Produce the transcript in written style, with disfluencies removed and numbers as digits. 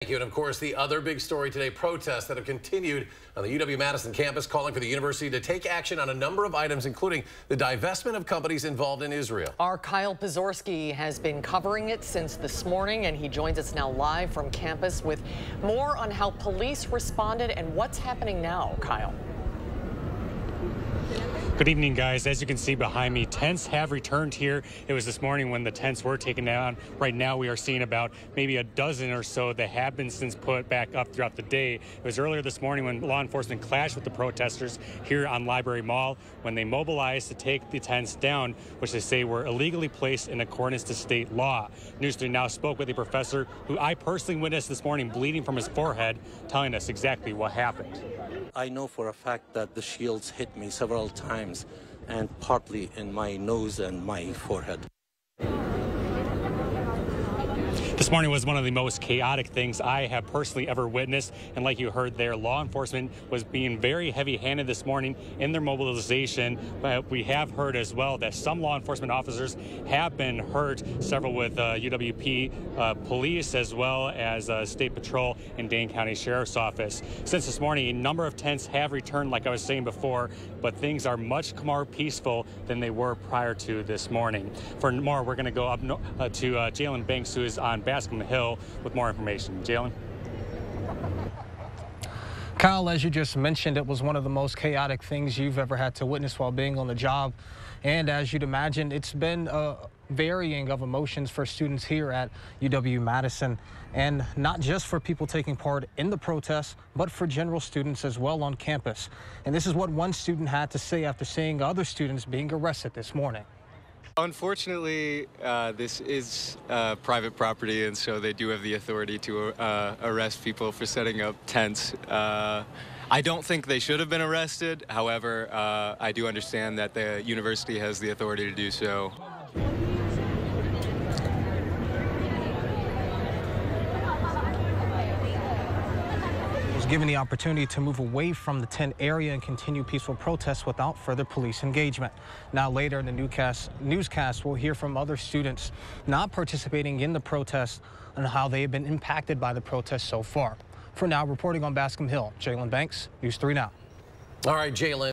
Thank you. And of course, the other big story today, protests that have continued on the UW-Madison campus calling for the university to take action on a number of items, including the divestment of companies involved in Israel. Our Kyle Pazorski has been covering it since this morning, and he joins us now live from campus with more on how police responded and what's happening now. Kyle. Good evening, guys. As you can see behind me, tents have returned here. It was this morning when the tents were taken down. Right now, we are seeing about maybe a dozen or so that have been since put back up throughout the day. It was earlier this morning when law enforcement clashed with the protesters here on Library Mall when they mobilized to take the tents down, which they say were illegally placed in accordance to state law. News 3 now spoke with a professor who I personally witnessed this morning bleeding from his forehead, telling us exactly what happened. I know for a fact that the shields hit me several times and partly in my nose and my forehead. This morning was one of the most chaotic things I have personally ever witnessed. And like you heard there, law enforcement was being very heavy-handed this morning in their mobilization. But we have heard as well that some law enforcement officers have been hurt, several with UWP police as well as State Patrol and Dane County Sheriff's Office. Since this morning, a number of tents have returned, like I was saying before, but things are much more peaceful than they were prior to this morning. For more, we're going to go up to Jalen Banks, who is on Bascom Hill with more information. Jalen? Kyle, as you just mentioned, it was one of the most chaotic things you've ever had to witness while being on the job. And as you'd imagine, it's been varying of emotions for students here at UW-Madison, and not just for people taking part in the protests, but for general students as well on campus. And this is what one student had to say after seeing other students being arrested this morning. Unfortunately, this is private property, and so they do have the authority to arrest people for setting up tents. I don't think they should have been arrested. However, I do understand that the university has the authority to do so. Given the opportunity to move away from the tent area and continue peaceful protests without further police engagement. Now later in the newscast, we'll hear from other students not participating in the protests and how they have been impacted by the protests so far. For now, reporting on Bascom Hill, Jalen Banks, News 3 Now. All right, Jalen.